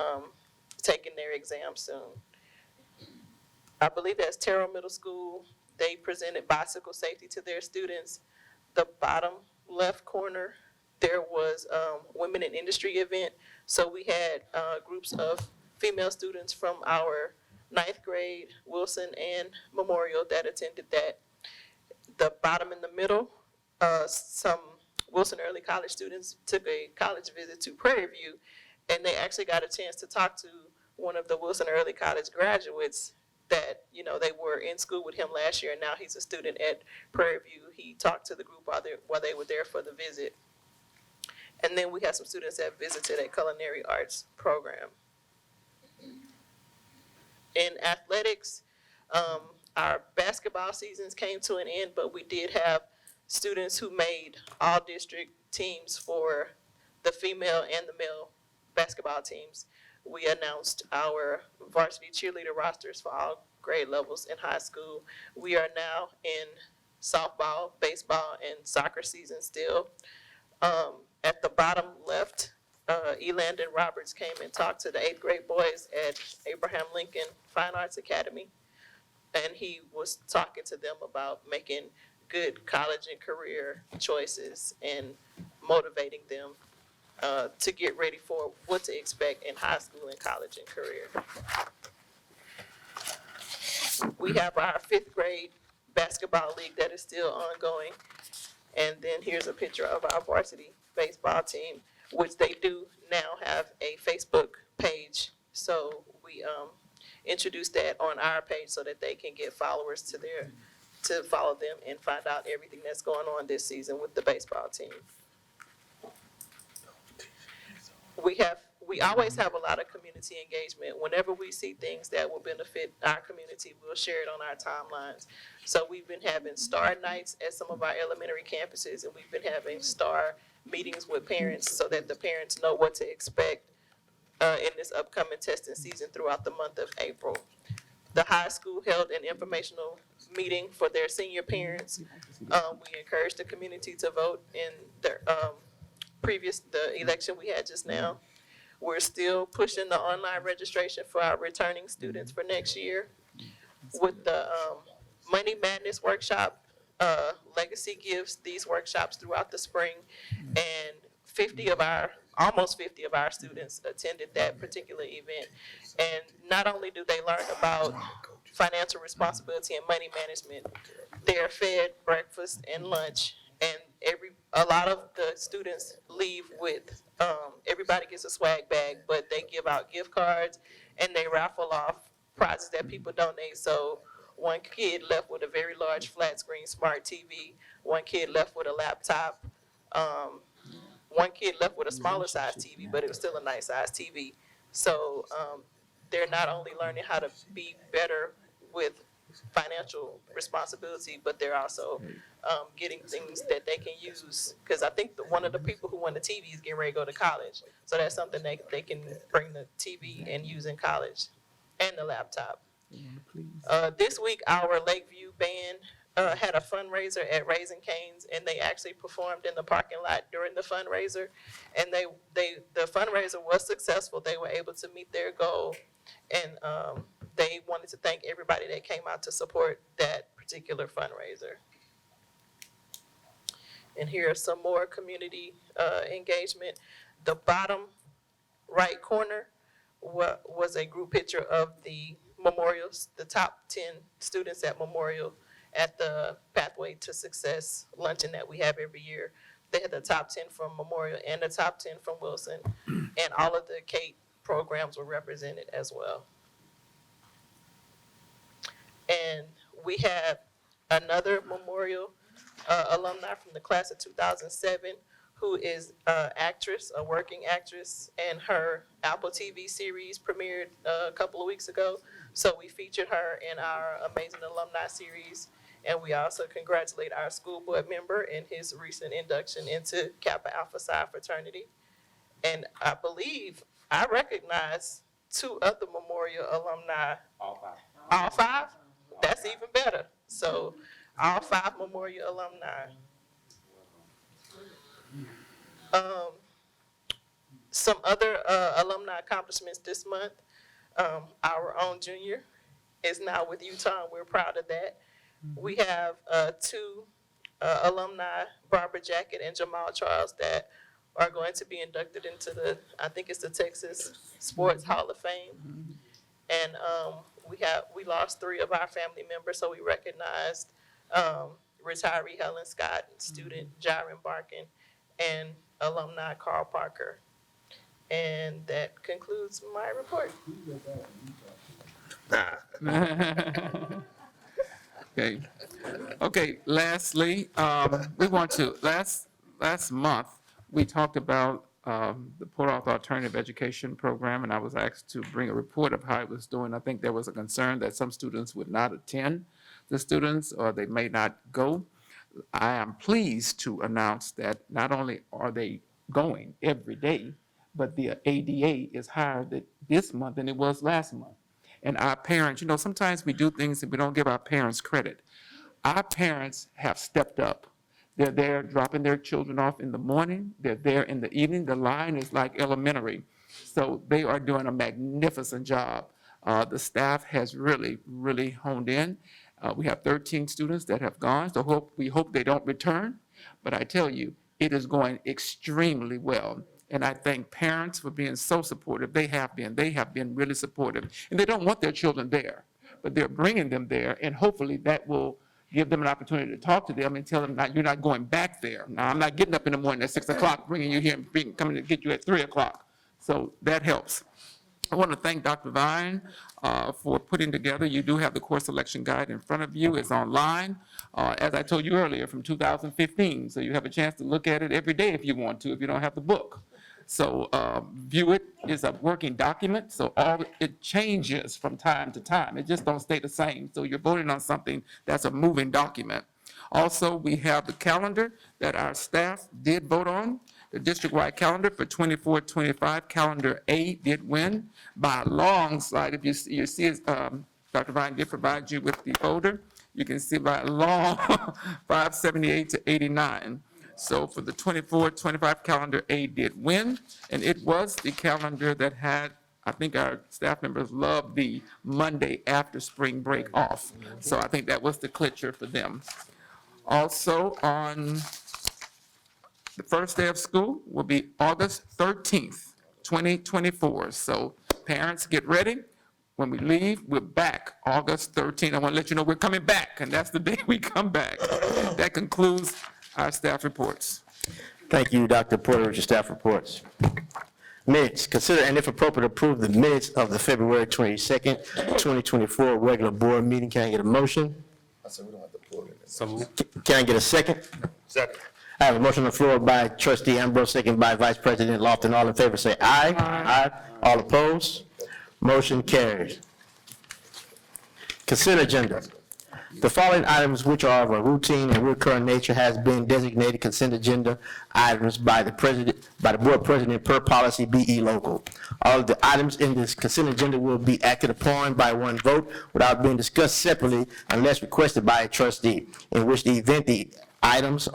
taking their exam soon. I believe that's Terrell Middle School. They presented bicycle safety to their students. The bottom left corner, there was Women in Industry event. So we had groups of female students from our ninth grade, Wilson and Memorial that attended that. The bottom in the middle, some Wilson Early College students took a college visit to Prairie View, and they actually got a chance to talk to one of the Wilson Early College graduates that, you know, they were in school with him last year, and now he's a student at Prairie View. He talked to the group while they were there for the visit. And then we had some students that visited a culinary arts program. In athletics, our basketball seasons came to an end, but we did have students who made all district teams for the female and the male basketball teams. We announced our varsity cheerleader rosters for all grade levels in high school. We are now in softball, baseball, and soccer season still. At the bottom left, Elandon Roberts came and talked to the 8th grade boys at Abraham Lincoln Fine Arts Academy. And he was talking to them about making good college and career choices and motivating them to get ready for what to expect in high school and college and career. We have our 5th grade basketball league that is still ongoing. And then here's a picture of our varsity baseball team, which they do now have a Facebook page. So we introduced that on our page so that they can get followers to follow them and find out everything that's going on this season with the baseball team. We always have a lot of community engagement. Whenever we see things that will benefit our community, we'll share it on our timelines. So we've been having STAR nights at some of our elementary campuses, and we've been having STAR meetings with parents so that the parents know what to expect in this upcoming testing season throughout the month of April. The high school held an informational meeting for their senior parents. We encouraged the community to vote in the election we had just now. We're still pushing the online registration for our returning students for next year. With the Money Madness workshop, Legacy gives these workshops throughout the spring, and almost 50 of our students attended that particular event. And not only do they learn about financial responsibility and money management, they're fed breakfast and lunch, and a lot of the students leave with, everybody gets a swag bag, but they give out gift cards and they raffle off prizes that people donate. So one kid left with a very large flat screen smart TV, one kid left with a laptop, one kid left with a smaller size TV, but it was still a nice size TV. So they're not only learning how to be better with financial responsibility, but they're also getting things that they can use. Because I think one of the people who won the TV is getting ready to go to college. So that's something they can bring the TV and use in college, and the laptop. This week, our Lakeview band had a fundraiser at Raising Cane's, and they actually performed in the parking lot during the fundraiser. And the fundraiser was successful. They were able to meet their goal, and they wanted to thank everybody that came out to support that particular fundraiser. And here are some more community engagement. The bottom right corner was a group picture of the Memorials, the top 10 students at Memorial at the Pathway to Success luncheon that we have every year. They had the top 10 from Memorial and the top 10 from Wilson, and all of the CATE programs were represented as well. And we have another Memorial alumni from the class of 2007 who is an actress, a working actress, and her Apple TV series premiered a couple of weeks ago. So we featured her in our Amazing Alumni series, and we also congratulate our school board member in his recent induction into Kappa Alpha Psi fraternity. And I believe I recognize 2 other Memorial alumni. All 5. All 5? That's even better. So all 5 Memorial alumni. Some other alumni accomplishments this month. Our own junior is now with Utah, and we're proud of that. We have 2 alumni, Barbara Jackett and Jamal Charles, that are going to be inducted into I think it's the Texas Sports Hall of Fame. And we lost 3 of our family members, so we recognized, retiree Helen Scott, student Jaron Barkin, and alumni Carl Parker. And that concludes my report. Okay. Okay, lastly, we want to, last month, we talked about the Port Arthur Alternative Education Program, and I was asked to bring a report of how it was doing. I think there was a concern that some students would not attend the students, or they may not go. I am pleased to announce that not only are they going every day, but the ADA is higher this month than it was last month. And our parents, sometimes we do things and we don't give our parents credit. Our parents have stepped up. They're there dropping their children off in the morning. They're there in the evening. The line is like elementary. So they are doing a magnificent job. The staff has really, really honed in. We have 13 students that have gone, so we hope they don't return. But I tell you, it is going extremely well. And I thank parents for being so supportive. They have been really supportive. And they don't want their children there, but they're bringing them there. And hopefully that will give them an opportunity to talk to them and tell them, you're not going back there. Now, I'm not getting up in the morning at 6 o'clock, bringing you here and coming to get you at 3 o'clock. So that helps. I want to thank Dr. Vine for putting together, you do have the course selection guide in front of you. It's online, as I told you earlier, from 2015. So you have a chance to look at it every day if you want to, if you don't have the book. So view it is a working document, so it changes from time to time. It just don't stay the same. So you're voting on something that's a moving document. Also, we have the calendar that our staff did vote on. The district-wide calendar for 24-25, calendar A did win by a long slide. If you see it, Dr. Vine did provide you with the folder. You can see by a long 578 to 89. So for the 24-25 calendar, A did win, and it was the calendar that had, I think our staff members loved the Monday after spring break off. So I think that was the clincher for them. Also, on the first day of school will be August 13th, 2024. So parents, get ready. When we leave, we're back August 13th. I want to let you know we're coming back, and that's the day we come back. That concludes our staff reports. Thank you, Dr. Porter, with your staff reports. Minutes, consider and if appropriate, approve the minutes of the February 22nd, 2024 regular board meeting. Can I get a motion? Can I get a second? Second. I have a motion on the floor by trustee Ambrose, second by Vice President Lofton. All in favor say aye. Aye. All opposed? Motion carries. Consent agenda. The following items, which are of a routine and recurring nature, has been designated consent agenda items by the board president per policy BE local. All of the items in this consent agenda will be acted upon by one vote without being discussed separately unless requested by a trustee, in which the event the items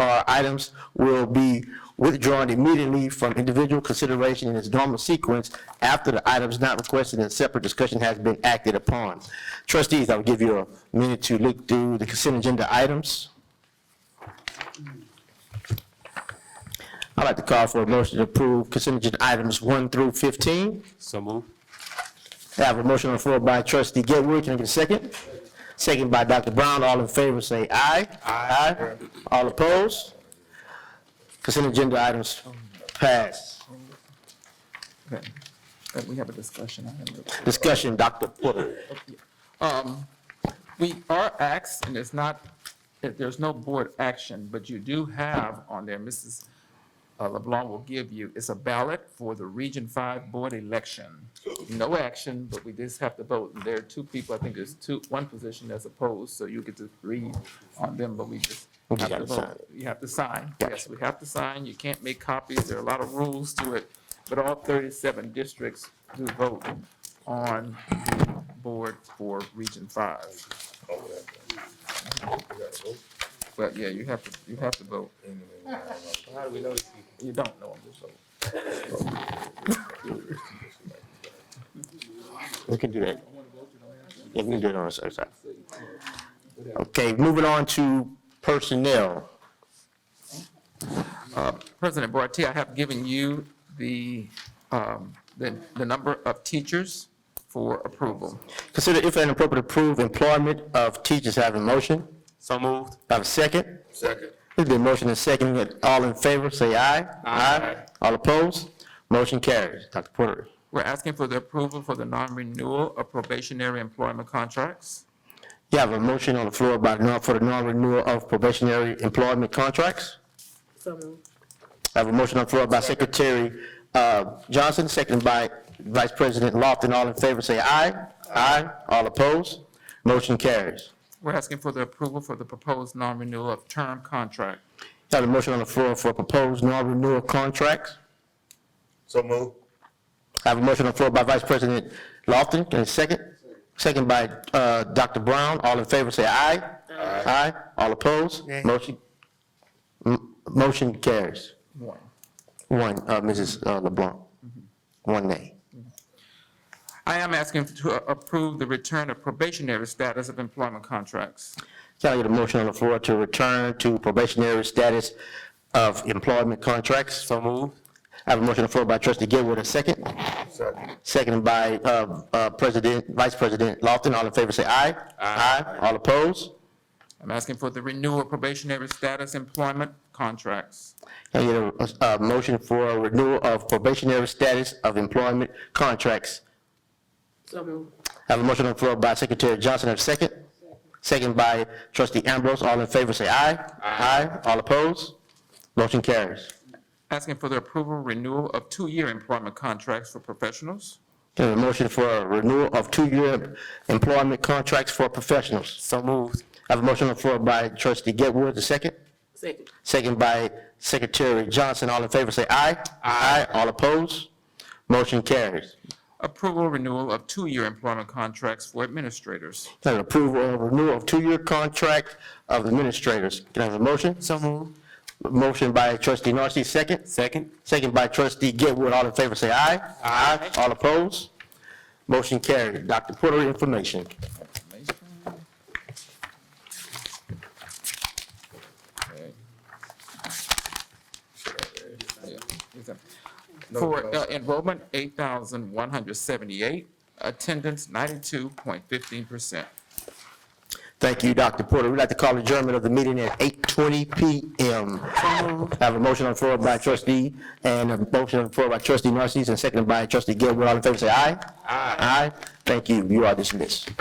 will be withdrawn immediately from individual consideration in its normal sequence after the items not requested in separate discussion has been acted upon. Trustees, I'll give you a minute to look through the consent agenda items. I'd like to call for a motion to approve consent agenda items 1 through 15. So move. I have a motion on the floor by trustee Getwood. Can I get a second? Second by Dr. Brown. All in favor say aye. Aye. All opposed? Consent agenda items pass. Okay. We have a discussion. Discussion, Dr. Porter. We are asked, and there's no board action, but you do have on there, Mrs. LeBlanc will give you, it's a ballot for the Region 5 board election. No action, but we just have to vote. And there are 2 people, I think there's one position that's opposed, so you get to read on them, but we just have to vote. You have to sign. Yes, we have to sign. You can't make copies. There are a lot of rules to it, but all 37 districts do vote on the board for Region 5. But yeah, you have to vote. How do we know these people? You don't know them, just vote. We can do that. Yeah, we can do it on the other side. Okay, moving on to personnel. President Boite, I have given you the number of teachers for approval. Consider if and appropriate approve employment of teachers. Have a motion? So moved. Have a second? Second. There's been motion and second. All in favor, say aye. Aye. All opposed? Motion carries. Dr. Porter. We're asking for the approval for the non-renewal of probationary employment contracts. You have a motion on the floor for the non-renewal of probationary employment contracts. I have a motion on the floor by Secretary Johnson, seconded by Vice President Lofton. All in favor, say aye. Aye. All opposed? Motion carries. We're asking for the approval for the proposed non-renewal of term contract. You have a motion on the floor for proposed non-renewal contracts. So move. I have a motion on the floor by Vice President Lofton, and a second? Second by Dr. Brown. All in favor, say aye. Aye. All opposed? Motion carries. One, Mrs. LeBlanc. One nay. I am asking to approve the return of probationary status of employment contracts. Can I get a motion on the floor to return to probationary status of employment contracts? So moved. I have a motion on the floor by Trustee Gilwood, a second. Second. Seconded by Vice President Lofton. All in favor, say aye. Aye. All opposed? I'm asking for the renewal of probationary status employment contracts. Can I get a motion for a renewal of probationary status of employment contracts? I have a motion on the floor by Secretary Johnson, have a second? Second by Trustee Ambrose. All in favor, say aye. Aye. All opposed? Motion carries. Asking for the approval renewal of 2-year employment contracts for professionals. Can I have a motion for a renewal of 2-year employment contracts for professionals? So moved. I have a motion on the floor by Trustee Getwood, the second? Second. Second by Secretary Johnson. All in favor, say aye. Aye. All opposed? Motion carries. Approval renewal of 2-year employment contracts for administrators. Can I have approval of renewal of 2-year contract of administrators? Can I have a motion? So moved. Motion by Trustee Narcy, second? Second. Second by Trustee Getwood. All in favor, say aye. Aye. All opposed? Motion carried. Dr. Porter, information. For enrollment, 8,178, attendance 92.15%. Thank you, Dr. Porter. We'd like to call adjournment of the meeting at 8:20 p.m. I have a motion on the floor by Trustee, and a motion on the floor by Trustee Narcisse, and seconded by Trustee Gilbert. All in favor, say aye. Aye. Aye. Thank you. You are dismissed.